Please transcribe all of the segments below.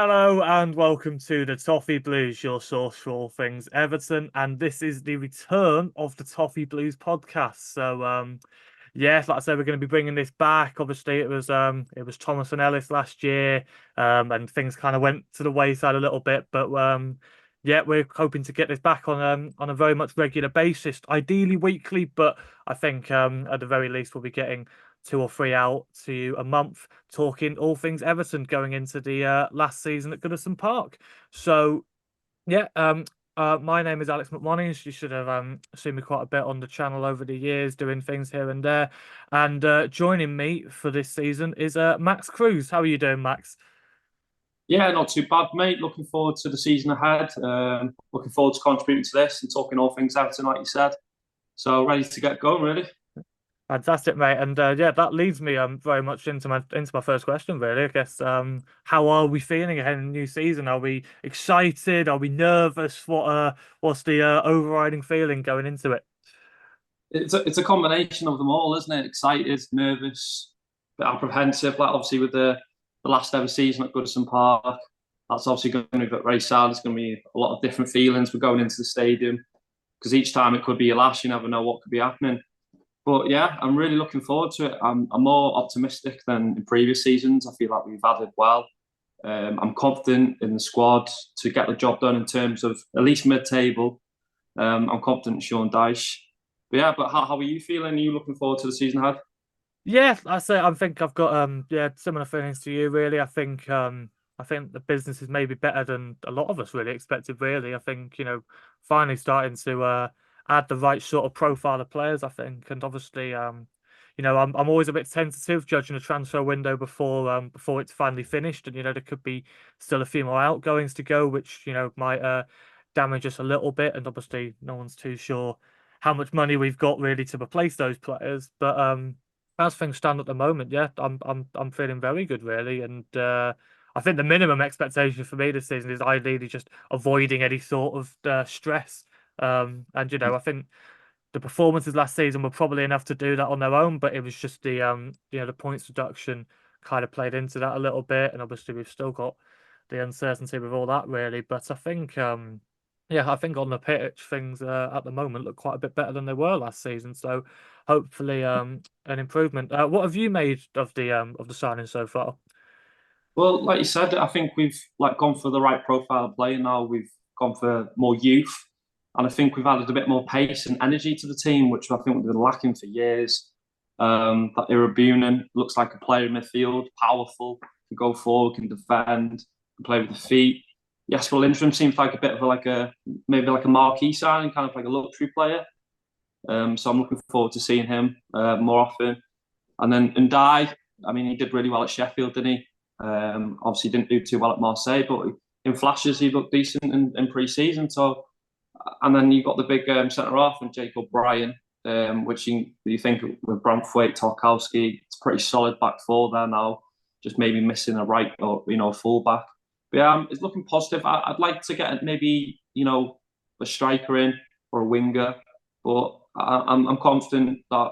Hello and welcome to the Toffee Blues, your source for all things Everton, and this is the return of the Toffee Blues podcast. Yes, like I said, we're going to be bringing this back. Obviously, it was Thomas and Ellis last year, and things kind of went to the wayside a little bit. Yeah, we're hoping to get this back on a very much regular basis, ideally weekly. But I think at the very least we'll be getting two or three out to you a month, talking all things Everton going into the last season at Goodison Park. So yeah, my name is Alex McMonings. You should have seen me quite a bit on the channel over the years, doing things here and there. And joining me for this season is Max Cruz. How are you doing, Max? Yeah, not too bad, mate. Looking forward to the season ahead. Looking forward to contributing to this and talking all things Everton, like you said. So ready to get going, really. Fantastic, mate. And yeah, that leads me very much into my first question, really. I guess how are we feeling ahead in the new season? Are we excited? Are we nervous? What's the overriding feeling going into it? It's a combination of them all, isn't it? Excited, nervous, bit apprehensive. Like obviously with the last ever season at Goodison Park, that's obviously going to be very sad. It's going to be a lot of different feelings. We're going into the stadium because each time it could be your last. You never know what could be happening. But yeah, I'm really looking forward to it. I'm more optimistic than in previous seasons. I feel like we've added well. I'm confident in the squad to get the job done in terms of at least mid-table. I'm confident in Sean Dyche. But yeah, but how are you feeling? Are you looking forward to the season ahead? Yeah, I think I've got yeah, similar feelings to you really. I think the business is maybe better than a lot of us really expected, really. I think, finally starting to add the right sort of profile of players, I think. And obviously I'm always a bit tentative judging a transfer window before it's finally finished. And there could be still a few more outgoings to go, which, might damage us a little bit. And obviously no one's too sure how much money we've got really to replace those players. But as things stand at the moment, yeah, I'm feeling very good really, and I think the minimum expectation for me this season is ideally just avoiding any sort of stress. And I think the performances last season were probably enough to do that on their own, but it was just the points reduction kind of played into that a little bit, and obviously we've still got the uncertainty with all that really. But I think yeah, I think on the pitch things at the moment look quite a bit better than they were last season. So hopefully an improvement. What have you made of the signing so far? Well, like you said, I think we've like gone for the right profile of player now. We've gone for more youth, and I think we've added a bit more pace and energy to the team, which I think we've been lacking for years. That Irabunen looks like a player in midfield, powerful, can go forward, can defend, can play with the feet. Yes, well, Lindstrom seems like a bit of maybe like a marquee signing, kind of like a luxury player. So I'm looking forward to seeing him more often. And then Ndai, I mean, he did really well at Sheffield, didn't he? Obviously, didn't do too well at Marseille, but in flashes, he looked decent in pre-season. So, and then you got the big centre half and Jacob Bryan, which you think with Branthwaite, Tarkowski, it's a pretty solid back four there now. Just maybe missing a right or a full back. But yeah, it's looking positive. I'd like to get maybe a striker in or a winger, but I'm confident that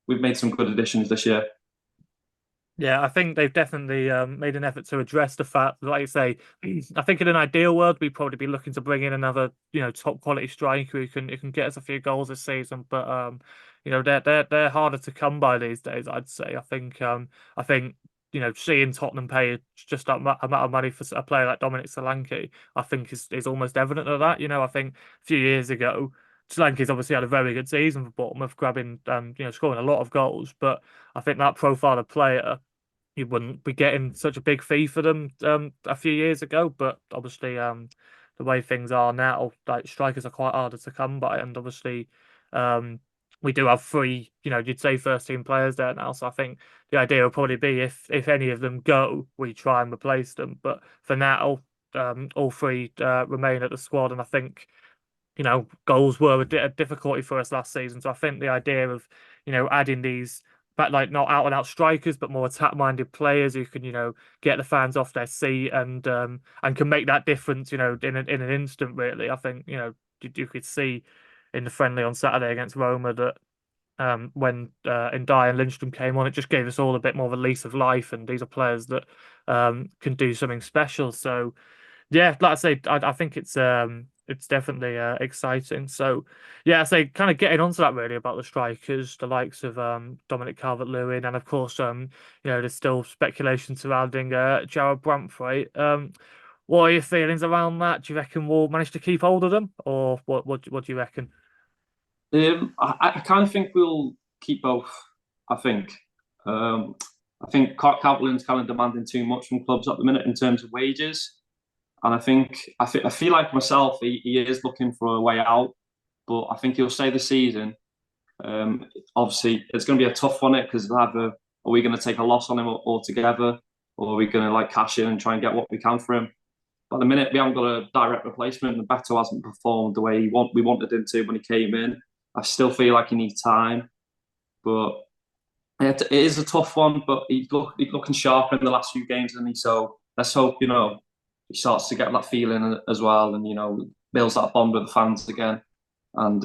we've made some good additions this year. Yeah, I think they've definitely made an effort to address the fact, like you say, I think in an ideal world we'd probably be looking to bring in another, top quality striker who can get us a few goals this season. But they're harder to come by these days, I'd say. I think seeing Tottenham pay just that amount of money for a player like Dominic Solanke, I think is almost evident of that. I think a few years ago, Solanke's obviously had a very good season for Bournemouth, grabbing scoring a lot of goals, but I think that profile of player, you wouldn't be getting such a big fee for them a few years ago. But obviously, the way things are now, like strikers are quite harder to come by, and obviously, um, we do have three, you'd say first team players there now. So I think the idea will probably be if any of them go, we try and replace them. But for now, all three remain at the squad, and I think goals were a difficulty for us last season. So I think the idea of, adding these, but like not out and out strikers, but more attack minded players who can, get the fans off their seat and can make that difference, in an instant. Really, I think you could see in the friendly on Saturday against Roma that when Ndai and Lindstrom came on. It just gave us all a bit more of a lease of life, and these are players that can do something special. So yeah, like I say, I think it's definitely exciting. So yeah, I say kind of getting onto that really about the strikers, the likes of Dominic Calvert-Lewin, and of course there's still speculation surrounding Jarrad Branthwaite. What are your feelings around that? Do you reckon we'll manage to keep hold of them, or what do you reckon? I kind of think we'll keep both. I think. Um, I think Calvert-Lewin's kind of demanding too much from clubs at the minute in terms of wages, and I feel like myself, he is looking for a way out, but I think he'll stay the season. Obviously, it's going to be a tough one, because either are we going to take a loss on him altogether, or are we going to like cash in and try and get what we can for him? But at the minute, we haven't got a direct replacement, and Beto hasn't performed the way we wanted him to when he came in. I still feel like he needs time, but it is a tough one. But he's looking sharp in the last few games, and he so let's hope he starts to get that feeling as well, and builds that bond with the fans again, and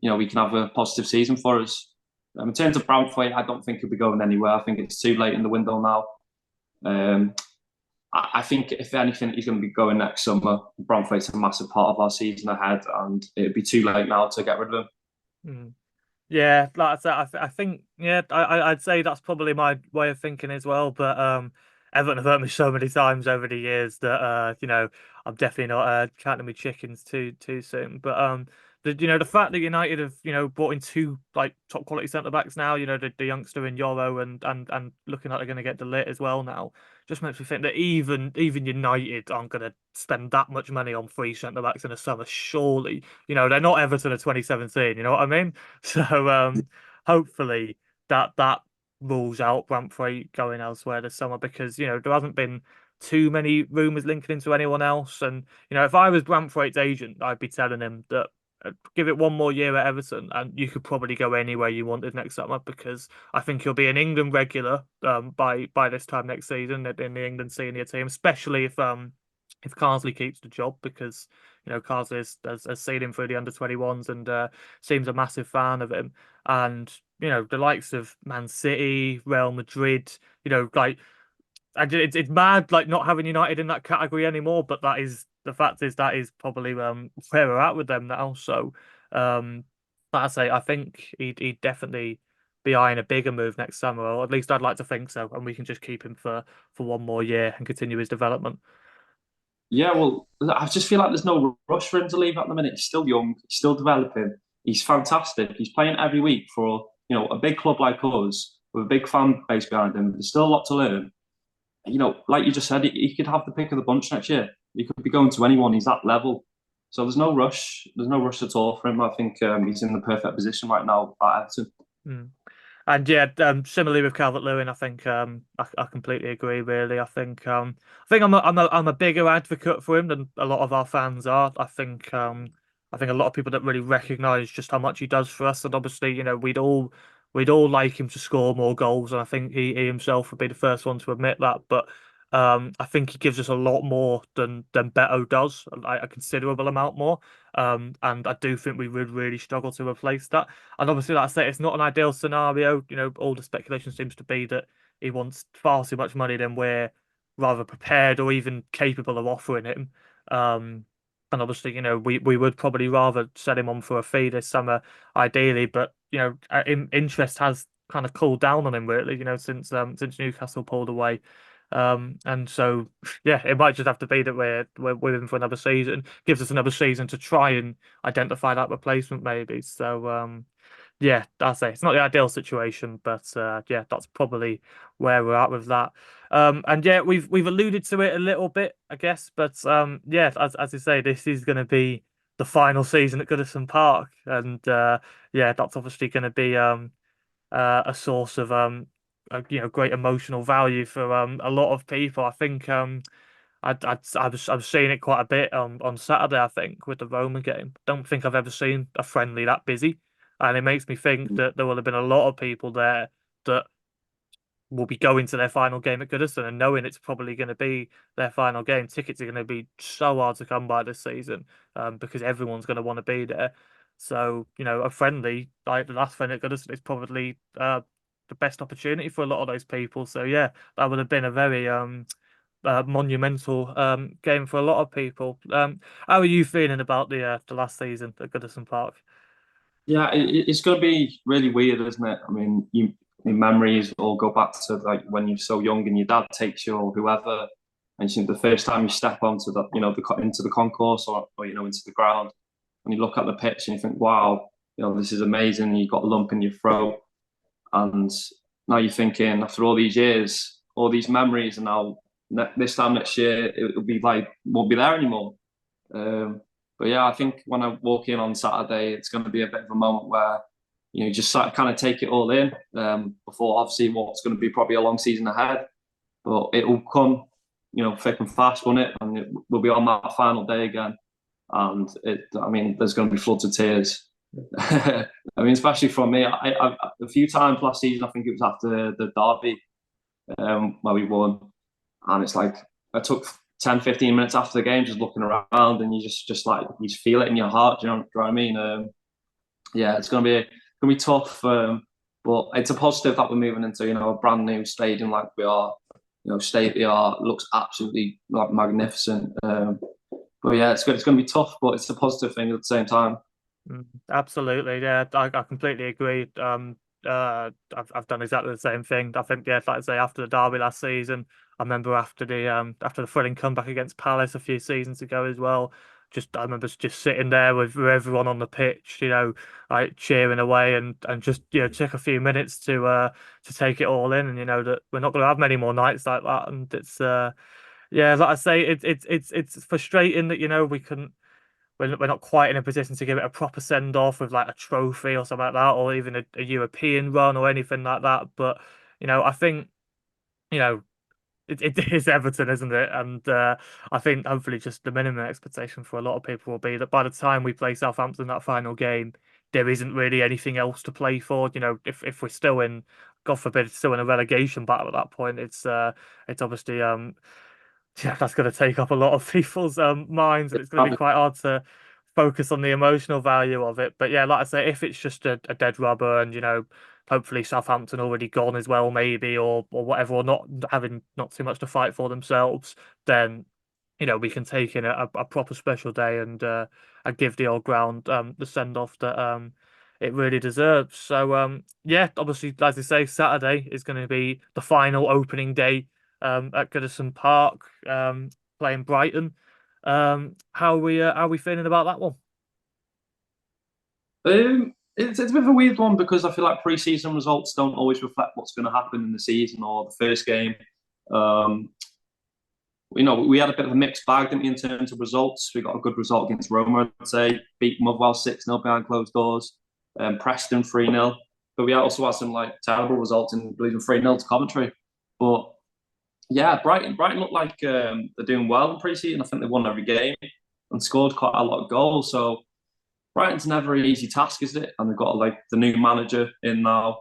we can have a positive season for us. In terms of Brownthwaite, I don't think he'll be going anywhere. I think it's too late in the window now. I think if anything, he's going to be going next summer. Brownthwaite's a massive part of our season ahead, and it'd be too late now to get rid of him. Mm. Yeah, like I said, I think yeah, I'd say that's probably my way of thinking as well. But Everton have hurt me so many times over the years that I'm definitely not counting my chickens too soon. But the fact that United have brought in two like top quality centre backs now, the youngster in Yoro and looking like they're going to get De Ligt as well now, just makes me think that even United aren't going to spend that much money on three centre backs in a summer. Surely, they're not Everton of 2017. You know what I mean? So hopefully that rules out Branthwaite going elsewhere this summer because there hasn't been too many rumours linking into anyone else. And if I was Branthwaite's agent, I'd be telling him that give it one more year at Everton, and you could probably go anywhere you wanted next summer because I think he'll be an England regular by this time next season in the England senior team, especially if Carsley keeps the job because Carsley has seen him through the under 21s and seems a massive fan of him. And the likes of Man City, Real Madrid, like it's mad like not having United in that category anymore. But the fact is that is probably where we're at with them now. So like I say, I think he'd definitely be eyeing a bigger move next summer, or at least I'd like to think so, and we can just keep him for one more year and continue his development. Yeah, well, I just feel like there's no rush for him to leave at the minute. He's still young, he's still developing. He's fantastic. He's playing every week for a big club like us with a big fan base behind him. There's still a lot to learn. Like you just said, he could have the pick of the bunch next year. He could be going to anyone. He's that level. So there's no rush. There's no rush at all for him. I think he's in the perfect position right now at Everton. Mm. And yeah, similarly with Calvert-Lewin, I think I completely agree. Really, I think I'm a bigger advocate for him than a lot of our fans are. I think a lot of people don't really recognise just how much he does for us, and obviously, we'd all like him to score more goals, and I think he himself would be the first one to admit that. But I think he gives us a lot more than Beto does, like a considerable amount more. And I do think we would really struggle to replace that. And obviously, like I say, it's not an ideal scenario. All the speculation seems to be that he wants far too much money than we're rather prepared or even capable of offering him. And obviously, we would probably rather sell him on for a fee this summer, ideally. But interest has kind of cooled down on him really, since Newcastle pulled away. And so yeah, it might just have to be that we're with him for another season. Gives us another season to try and identify that replacement maybe. So yeah, that's it. It's not the ideal situation, but yeah, that's probably where we're at with that. And yeah, we've alluded to it a little bit, I guess, but yeah, as you say, this is going to be the final season at Goodison Park, and yeah, that's obviously going to be a source of great emotional value for a lot of people. I think I've seen it quite a bit on Saturday. I think with the Roma game, don't think I've ever seen a friendly that busy, and it makes me think that there will have been a lot of people there that will be going to their final game at Goodison and knowing it's probably going to be their final game. Tickets are going to be so hard to come by this season because everyone's going to want to be there. So, a friendly, like the last friend at Goodison is probably the best opportunity for a lot of those people. So yeah, that would have been a very monumental game for a lot of people. How are you feeling about the last season at Goodison Park? Yeah, it's going to be really weird, isn't it? I mean, your memories all go back to like when you're so young and your dad takes you or whoever, and you think the first time you step onto into the concourse or into the ground, and you look at the pitch and you think, wow, this is amazing. And you've got a lump in your throat, and now you're thinking after all these years, all these memories, and now this time next year it'll be like won't be there anymore. Um, but yeah, I think when I walk in on Saturday, it's going to be a bit of a moment where you just kind of take it all in before obviously what's going to be probably a long season ahead. But it will come, thick and fast, won't it? And we'll be on that final day again, and I mean, there's going to be floods of tears. I mean, especially from me, a few times last season, I think it was after the derby where we won, and it's like I took 10, 15 minutes after the game just looking around, and you just like you just feel it in your heart. Do you know what I mean? Yeah, it's gonna be tough, but it's a positive that we're moving into a brand new stadium like we are. State of the art, looks absolutely like magnificent. But yeah, it's good. It's going to be tough, but it's a positive thing at the same time. Absolutely, yeah, I completely agree. I've done exactly the same thing. I think, yeah, like I say, after the derby last season, I remember after the thrilling comeback against Palace a few seasons ago as well. I remember just sitting there with everyone on the pitch, like cheering away and just take a few minutes to take it all in, and that we're not going to have many more nights like that, and it's yeah, like I say, it's frustrating that we couldn't we're not quite in a position to give it a proper send off with like a trophy or something like that, or even a European run or anything like that. But I think you know it is Everton, isn't it? And I think hopefully just the minimum expectation for a lot of people will be that by the time we play Southampton that final game, there isn't really anything else to play for. If we're still in, God forbid, still in a relegation battle at that point, it's obviously yeah, that's going to take up a lot of people's minds, and it's going to be quite hard to focus on the emotional value of it. But yeah, like I say, if it's just a dead rubber, and hopefully Southampton already gone as well, maybe, or whatever, or not too much to fight for themselves, then we can take in a proper special day and give the old ground the send off that it really deserves. So yeah, obviously, as I say, Saturday is going to be the final opening day at Goodison Park, playing Brighton. How are we feeling about that one? It's a bit of a weird one because I feel like pre-season results don't always reflect what's going to happen in the season or the first game. Um, we had a bit of a mixed bag, didn't we, in terms of results. We got a good result against Roma, I'd say, beat Motherwell 6-0 behind closed doors, Preston 3-0. But we also had some like terrible results in losing 3-0 to Coventry. But yeah, Brighton look like they're doing well in pre-season. I think they won every game and scored quite a lot of goals. So Brighton's never an easy task, is it? And they've got like the new manager in now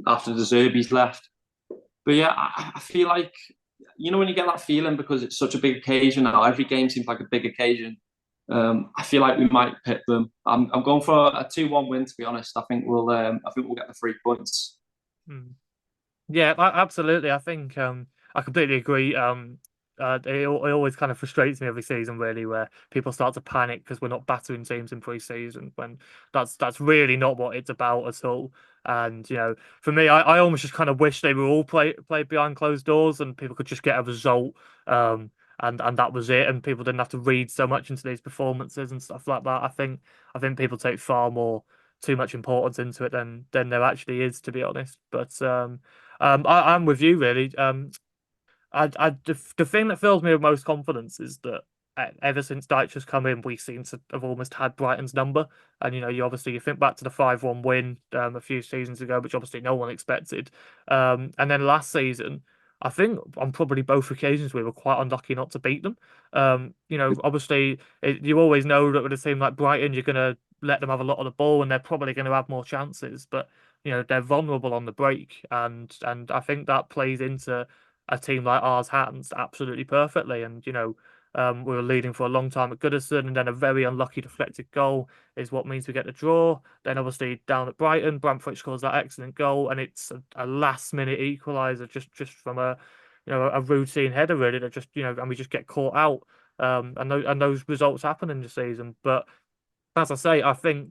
after the Zerbi's left. But yeah, I feel like when you get that feeling because it's such a big occasion now, every game seems like a big occasion. I feel like we might pit them. I'm going for a 2-1 win. To be honest, I think we'll get the 3 points. Hmm. Yeah, absolutely. I think I completely agree. It always kind of frustrates me every season, really, where people start to panic because we're not battering teams in pre-season when that's really not what it's about at all. And for me, I almost just kind of wish they were all played behind closed doors and people could just get a result, and that was it, and people didn't have to read so much into these performances and stuff like that. I think people take far more too much importance into it than there actually is, to be honest. But I'm with you really. The thing that fills me with most confidence is that ever since Dyche has come in, we seem to have almost had Brighton's number. And you think back to the 5-1 win a few seasons ago, which obviously no one expected. And then last season, I think on probably both occasions we were quite unlucky not to beat them. Obviously you always know that with a team like Brighton, you're gonna let them have a lot of the ball, and they're probably going to have more chances. But they're vulnerable on the break, and I think that plays into a team like ours hands absolutely perfectly. And We were leading for a long time at Goodison, and then a very unlucky deflected goal is what means we get the draw. Then obviously down at Brighton, Bramford scores that excellent goal, and it's a last minute equaliser just from a routine header really that just and we just get caught out. And those results happen in the season, but as I say, I think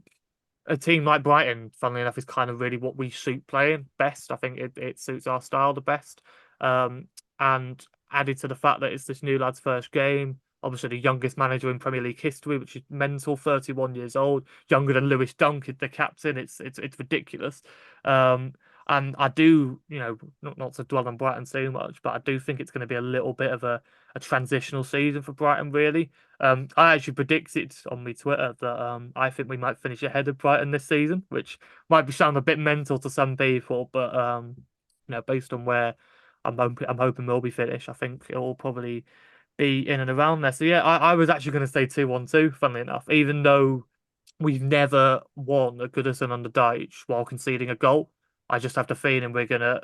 a team like Brighton, funnily enough, is kind of really what we suit playing best. I think it suits our style the best. Um, and added to the fact that it's this new lad's first game, obviously the youngest manager in Premier League history, which is mental, 31 years old, younger than Lewis Dunk, the captain. It's ridiculous. And I do, not to dwell on Brighton too much, but I do think it's going to be a little bit of a transitional season for Brighton, really. I actually predicted on my Twitter that I think we might finish ahead of Brighton this season, which might be sound a bit mental to some people, but based on where I'm hoping we'll be finished, I think it will probably be in and around there. So yeah, I was actually going to say 2-1-2, funnily enough, even though we've never won a Goodison under Dyche while conceding a goal. I just have the feeling we're gonna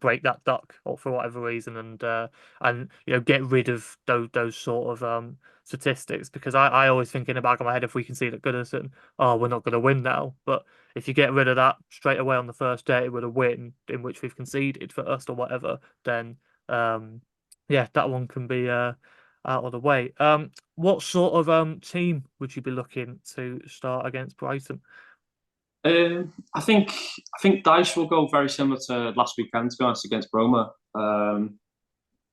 break that duck or for whatever reason and get rid of those sort of statistics because I always think in the back of my head if we concede at Goodison, oh we're not gonna win now. But if you get rid of that straight away on the first day with a win in which we've conceded for us or whatever, then yeah, that one can be out of the way. What sort of team would you be looking to start against Brighton? I think Dyche will go very similar to last weekend, to be honest, against Roma.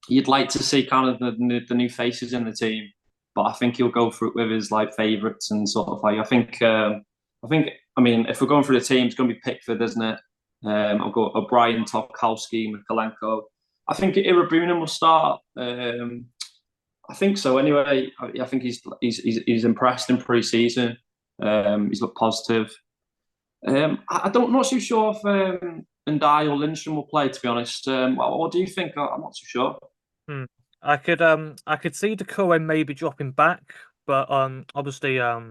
You'd like to see kind of the new faces in the team, but I think he'll go through it with his like favourites and sort of like I mean if we're going through the team, it's going to be Pickford, isn't it? I'll go O'Brien, Tarkowski, Mikalenko. I think Irabunen will start. I think so. Anyway, I think he's impressed in pre-season. He's looked positive. I'm not too sure if Ndai or Lindstrom will play. To be honest, what do you think? I'm not too sure. Hmm. I could see the Cohen maybe dropping back, but obviously like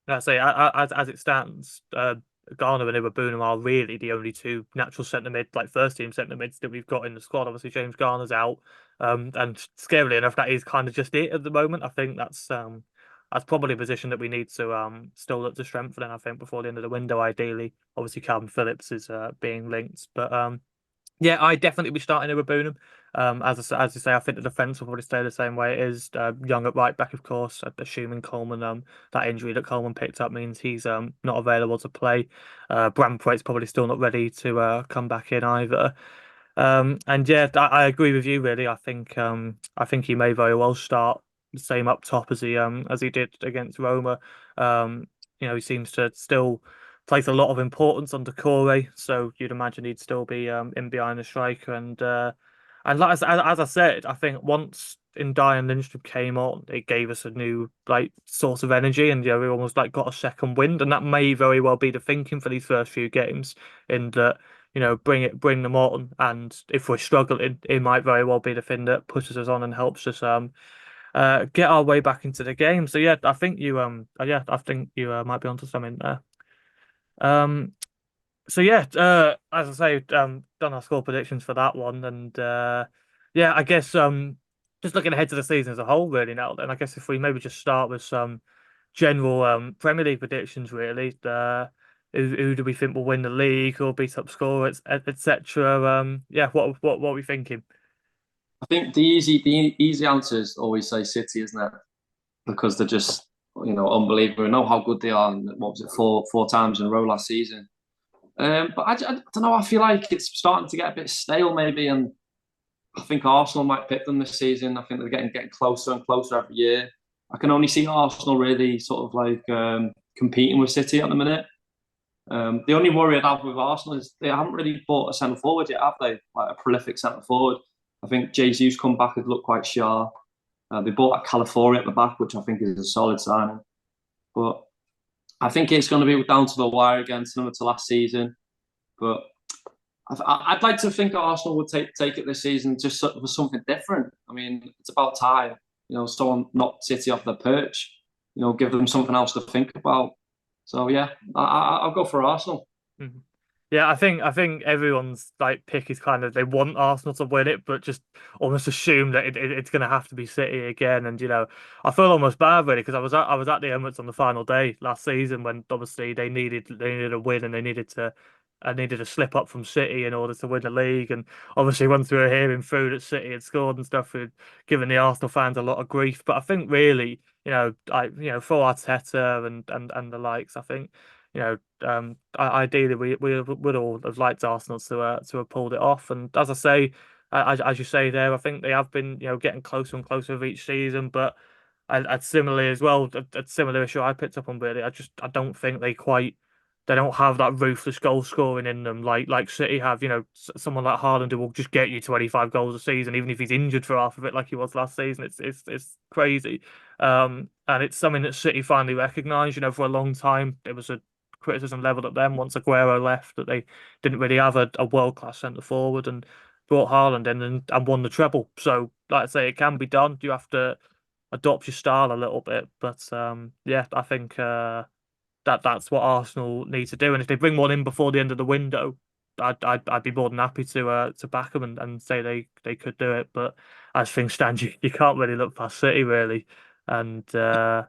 I say as it stands, Garner and Iwabuna are really the only two natural centre mid, like first team centre mids that we've got in the squad. Obviously James Garner's out, and scarily enough, that is kind of just it at the moment. I think that's probably a position that we need to still look to strengthen. I think before the end of the window, ideally. Obviously Calvin Phillips is being linked, but yeah, I definitely be starting Iwabuna. As you say, I think the defence will probably stay the same way it is. Young at right back, of course, assuming Coleman that injury that Coleman picked up means he's not available to play. Bramthwaite's probably still not ready to come back in either. And yeah, I agree with you really. I think he may very well start the same up top as he did against Roma. He seems to still place a lot of importance on Decore, so you'd imagine he'd still be in behind the striker and like as I said, I think once Ndai and Lindstrom came on, it gave us a new like source of energy, and we almost like got a second wind, and that may very well be the thinking for these first few games. In that, bring them on, and if we're struggling, it might very well be the thing that pushes us on and helps us get our way back into the game. So yeah, I think you might be onto something there. Um, so yeah, as I say, done our score predictions for that one, and yeah, I guess just looking ahead to the season as a whole, really now. Then I guess if we maybe just start with some general Premier League predictions, really. Who do we think will win the league or be top scorer, etc. Yeah, what are we thinking? I think the easy answer is always say City, isn't it? Because they're just unbelievable. We know how good they are. And what was it, four times in a row last season? But I don't know. I feel like it's starting to get a bit stale, maybe, and I think Arsenal might pick them this season. I think they're getting closer and closer every year. I can only see Arsenal really sort of like competing with City at the minute. The only worry I have with Arsenal is they haven't really bought a centre forward yet, have they? Like a prolific centre forward. I think Jesus come back has looked quite sharp. They bought a Calafiori at the back, which I think is a solid signing. But I think it's going to be down to the wire again, similar to last season. But I'd like to think Arsenal would take it this season just for something different. I mean, it's about time. Someone knocked City off their perch. Give them something else to think about. So yeah, I'll go for Arsenal. Mhm. Yeah, I think everyone's like pick is kind of they want Arsenal to win it, but just almost assume that it's going to have to be City again. And I feel almost bad really because I was at the Emirates on the final day last season when obviously they needed a win and they needed to I needed a slip up from City in order to win the league. And obviously once we were hearing through that City had scored and stuff, we'd given the Arsenal fans a lot of grief. But I think really, for Arteta and the likes, I think ideally we would all have liked Arsenal to have pulled it off. And as I say, as you say there, I think they have been getting closer and closer with each season. But I similarly as well, a similar issue I picked up on really. I don't think they don't have that ruthless goal scoring in them like City have. Someone like Haaland who will just get you 25 goals a season, even if he's injured for half of it, like he was last season. It's crazy. And it's something that City finally recognised. For a long time, it was a criticism leveled at them once Aguero left that they didn't really have a world class centre forward and brought Haaland in and won the treble. So, like I say, it can be done. You have to adopt your style a little bit, but yeah, I think that's what Arsenal need to do. And if they bring one in before the end of the window, I'd be more than happy to back them and say they could do it. But as things stand, you can't really look past City really. And go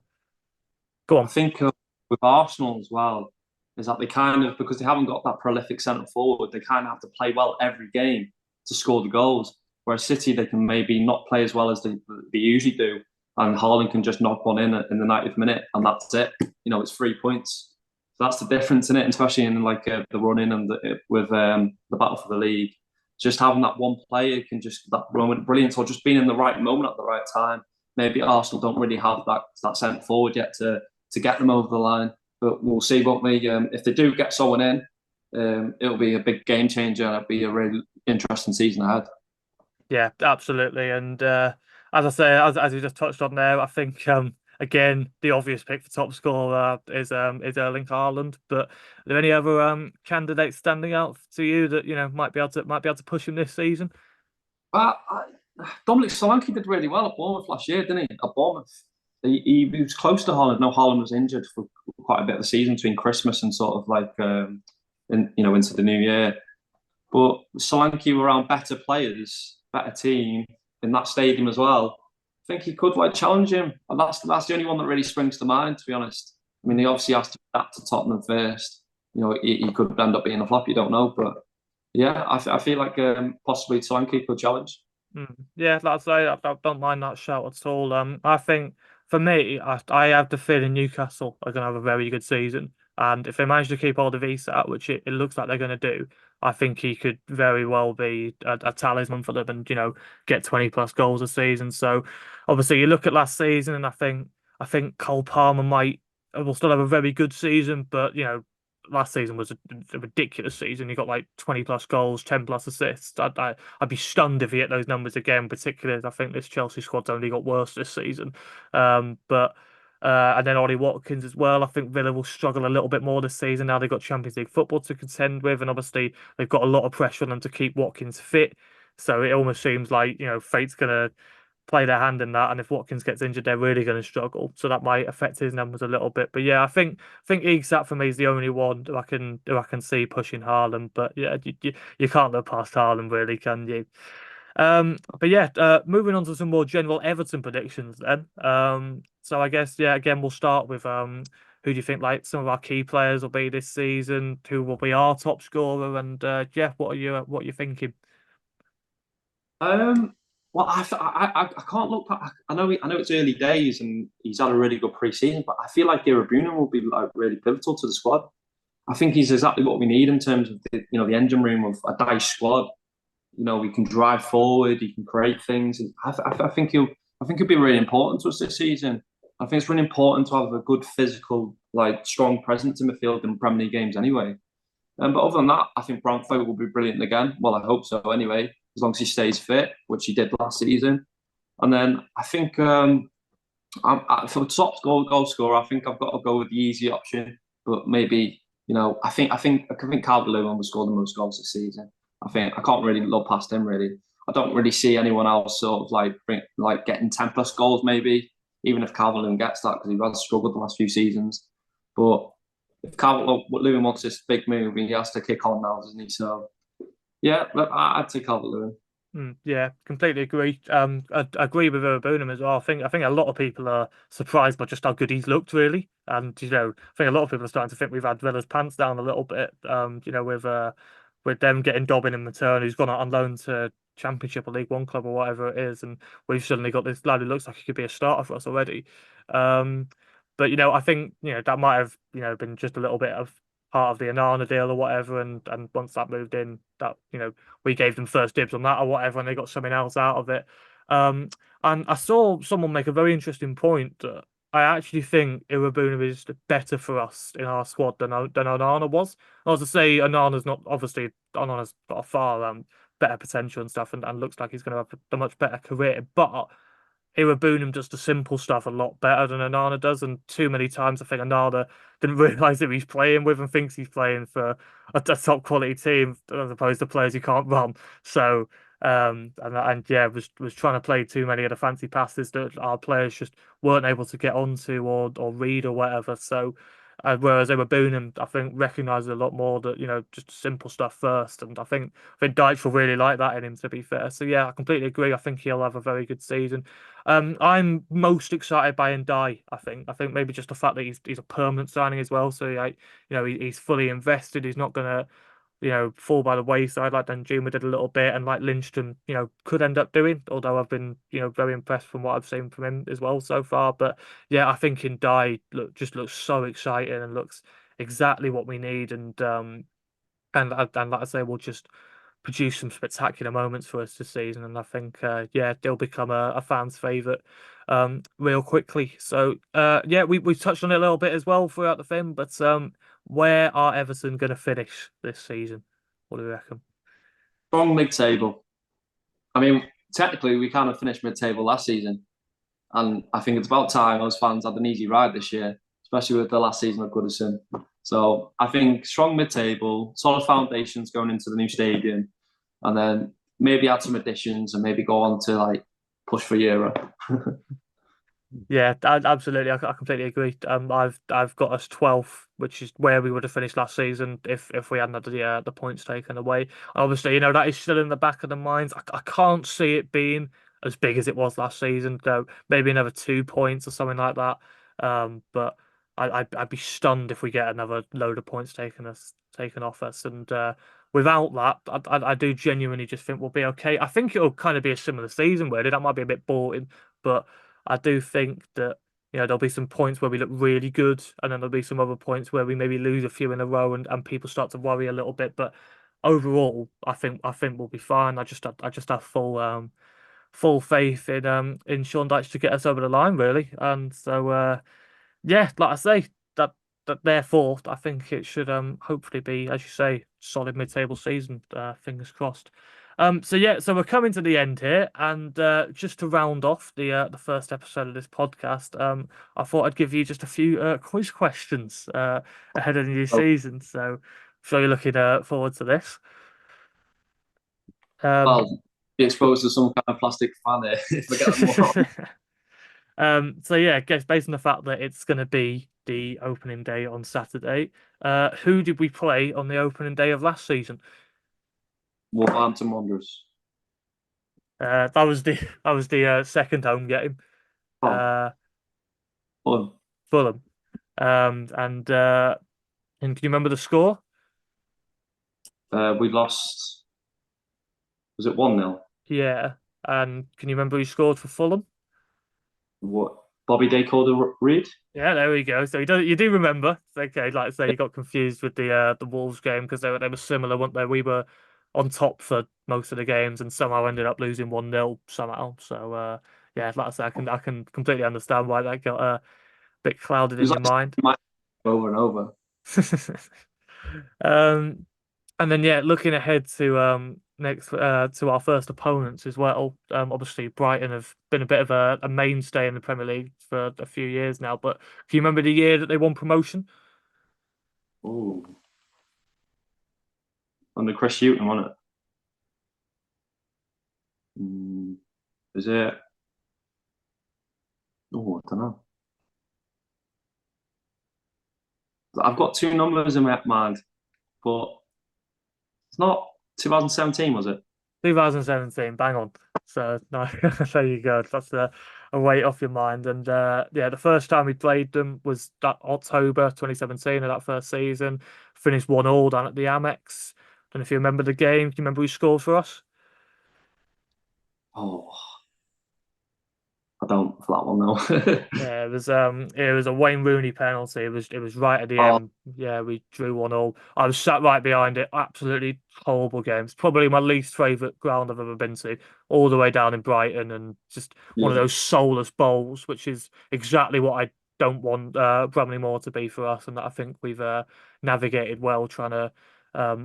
I on. think with Arsenal as well is that they kind of, because they haven't got that prolific centre forward, they kind of have to play well every game to score the goals. Whereas City, they can maybe not play as well as they usually do, and Haaland can just knock one in the 90th minute, and that's it. It's 3 points. So that's the difference in it, especially in like the run in and with the battle for the league. Just having that one player can just that moment brilliance, or just being in the right moment at the right time. Maybe Arsenal don't really have that centre forward yet to get them over the line. But we'll see, won't we? If they do get someone in, it'll be a big game changer. It'll be a really interesting season ahead. Yeah, absolutely. And as I say, as we just touched on there, I think again the obvious pick for top scorer is Erling Haaland. But are there any other candidates standing out to you that might be able to push him this season? But Dominic Solanke did really well at Bournemouth last year, didn't he? At Bournemouth, he was close to Haaland. No, Haaland was injured for quite a bit of the season between Christmas and sort of like into the new year. But Solanke were around better players, better team in that stadium as well. I think he could like challenge him, and that's the only one that really springs to mind. To be honest, I mean, he obviously has to adapt to Tottenham first. He could end up being a flop. You don't know, but yeah, I feel like possibly Solanke could challenge. Yeah, like I say, I don't mind that shout at all. I think for me, I have the feeling Newcastle are going to have a very good season, and if they manage to keep all the Visa out, which it looks like they're going to do, I think he could very well be a talisman for them and get 20 plus goals a season. So obviously, you look at last season, and I think Cole Palmer might will still have a very good season, but last season was a ridiculous season. He got like 20 plus goals, 10 plus assists. I'd be stunned if he hit those numbers again, particularly as I think this Chelsea squad's only got worse this season. But and then Ollie Watkins as well. I think Villa will struggle a little bit more this season. Now they've got Champions League football to contend with, and obviously they've got a lot of pressure on them to keep Watkins fit. So it almost seems like, fate's gonna play their hand in that. And if Watkins gets injured, they're really going to struggle. So that might affect his numbers a little bit. But yeah, I think Isak for me is the only one who I can see pushing Haaland. But yeah, you can't look past Haaland really, can you? But yeah, moving on to some more general Everton predictions then. So I guess yeah, again we'll start with who do you think like some of our key players will be this season? Who will be our top scorer? And yeah, what are you thinking? Um, well, I can't look. I know it's early days and he's had a really good pre-season, but I feel like Irabuna will be like really pivotal to the squad. I think he's exactly what we need in terms of the engine room of a dice squad. He can drive forward, he can create things. I think he'll be really important to us this season. I think it's really important to have a good physical, like strong presence in midfield in Premier League games anyway. But other than that, I think Brantford will be brilliant again. Well, I hope so anyway, as long as he stays fit, which he did last season. And then I think for the top goal scorer, I think I've got to go with the easy option. But maybe I think Calvert-Lewin will score the most goals this season. I can't really look past him really. I don't really see anyone else sort of like getting 10 plus goals maybe, even if Calvert-Lewin gets that because he has struggled the last few seasons. But if Calvert-Lewin wants this big move, he has to kick on now, doesn't he? So yeah, I'd take Calvert-Lewin. Yeah, completely agree. I agree with Bonham as well. I think a lot of people are surprised by just how good he's looked, really. And I think a lot of people are starting to think we've had Villa's pants down a little bit. With them getting Dobbin and Matern, who's gone out on loan to Championship or League One club or whatever it is, and we've suddenly got this lad who looks like he could be a starter for us already. Um, but I think that might have been just a little bit of part of the Anana deal or whatever, and once that moved in, that we gave them first dibs on that or whatever, and they got something else out of it. Um, and I saw someone make a very interesting point that I actually think Iwabuna is better for us in our squad than Onana was. I was to say Onana's not obviously Onana's got a far better potential and stuff, and looks like he's going to have a much better career, but. Iwabunam does the simple stuff a lot better than Onana does, and too many times I think Onana didn't realise who he's playing with and thinks he's playing for a top quality team as opposed to players who can't run. So and yeah, was trying to play too many of the fancy passes that our players just weren't able to get onto or read or whatever. So whereas Iwabunam, I think recognises a lot more that just simple stuff first, and I think Dyche will really like that in him, to be fair. So yeah, I completely agree. I think he'll have a very good season. I'm most excited by Ndai. I think maybe just the fact that he's a permanent signing as well. So like, he's fully invested. He's not gonna fall by the wayside like Danjuma did a little bit, and like Lindstrom could end up doing. Although I've been very impressed from what I've seen from him as well so far. But yeah, I think Ndai just looks so exciting and looks exactly what we need. And like I say, we'll just produce some spectacular moments for us this season. And I think, yeah, they'll become a fan's favourite real quickly. So, yeah, we touched on it a little bit as well throughout the film. But where are Everton going to finish this season? What do you reckon? Strong mid-table. I mean, technically, we kind of finished mid-table last season, and I think it's about time those fans had an easy ride this year, especially with the last season of Goodison. So I think strong mid-table, solid foundations going into the new stadium, and then maybe add some additions and maybe go on to like push for Euro. Yeah, absolutely. I completely agree. I've got us 12th, which is where we would have finished last season if we hadn't had the points taken away. Obviously, that is still in the back of the minds. I can't see it being as big as it was last season, though. Maybe another 2 points or something like that. But I'd be stunned if we get another load of points taken off us. And without that, I do genuinely just think we'll be okay. I think it'll kind of be a similar season, really. That might be a bit boring, but. I do think that there'll be some points where we look really good, and then there'll be some other points where we maybe lose a few in a row, and people start to worry a little bit. But overall, I think we'll be fine. I just have full faith in Sean Dyche to get us over the line, really. And so yeah, like I say, that therefore I think it should hopefully be, as you say, solid mid-table season. Fingers crossed. So yeah, so we're coming to the end here, and just to round off the first episode of this podcast, I thought I'd give you just a few quiz questions ahead of the new So, season. So you're looking forward to this. Um, well, be exposed to some kind of plastic fan if I get them wrong. So yeah, I guess based on the fact that it's going to be the opening day on Saturday, who did we play on the opening day of last season? Wolverhampton Wanderers. That was the second home game, Oh, uh, fun. Fulham. And can you remember the score? We lost. Was it 1-0? Yeah, and can you remember who scored for Fulham? What? Bobby Day called a read? Yeah, there we go. So you do remember? Okay, like I say, you got confused with the Wolves game because they were similar, weren't they? We were on top for most of the games and somehow ended up losing 1-0 somehow. So yeah, like I say, I can completely understand why that got a bit clouded It in was your mind. like over and over. Um, and then yeah, looking ahead to next to our first opponents as well. Obviously Brighton have been a bit of a mainstay in the Premier League for a few years now. But can you remember the year that they won promotion? Ooh. Under Chris Hughton, wasn't it? Mm, is it? Oh, I don't know. I've got two numbers in my mind, but it's not 2017, was it? 2017, bang on. So no, there you go. That's a weight off your mind. And yeah, the first time we played them was that October 2017 of that first season. Finished 1-1 down at the Amex. Don't know if you remember the game. Do you remember who scored for us? Oh, I don't for that one though. Yeah, it was a Wayne Rooney penalty. It was right at the Oh, end. Yeah, we drew 1-1. I was sat right behind it. Absolutely horrible game. It's probably my least favourite ground I've ever been to. All the way down in Brighton, and just one of yeah, those soulless bowls, which is exactly what I don't want Bramley Moore to be for us, and that I think we've navigated well, trying to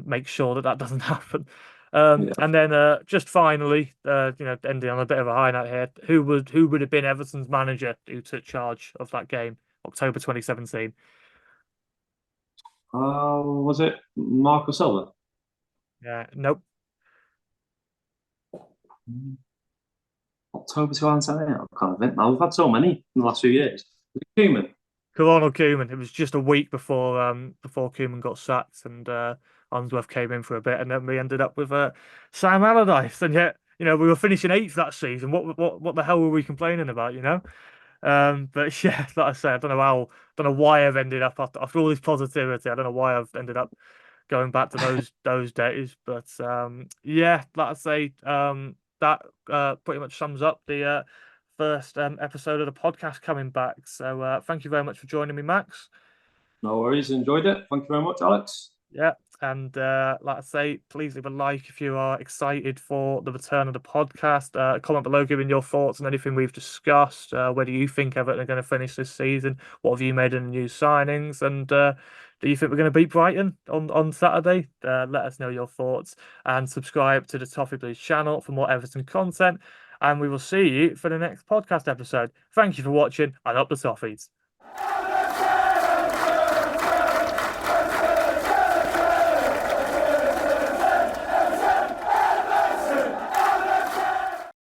make sure that that doesn't happen. yeah. And then just finally, ending on a bit of a high note here, who would have been Everton's manager who took charge of that game, October 2017? Was it Marco Silva? Yeah, nope. October 2017. I can't think now. We've had so many in the last few years. Human. Ronald Koeman. It was just a week before Koeman got sacked, and Unsworth came in for a bit, and then we ended up with Sam Allardyce. And yet, we were finishing eighth that season. What the hell were we complaining about? But yeah, like I said, don't know why I've ended up after all this positivity. I don't know why I've ended up going back to those days. But yeah, like I say, that pretty much sums up the first episode of the podcast coming back. So thank you very much for joining me, Max. No worries. Enjoyed it. Thank you very much, Alex. Yeah, and like I say, please leave a like if you are excited for the return of the podcast. Comment below, giving your thoughts on anything we've discussed. Whether you think Everton are going to finish this season, what have you made in the new signings, and do you think we're going to beat Brighton on Saturday? Let us know your thoughts and subscribe to the Toffee Blues channel for more Everton content. And we will see you for the next podcast episode. Thank you for watching, and up the Toffees.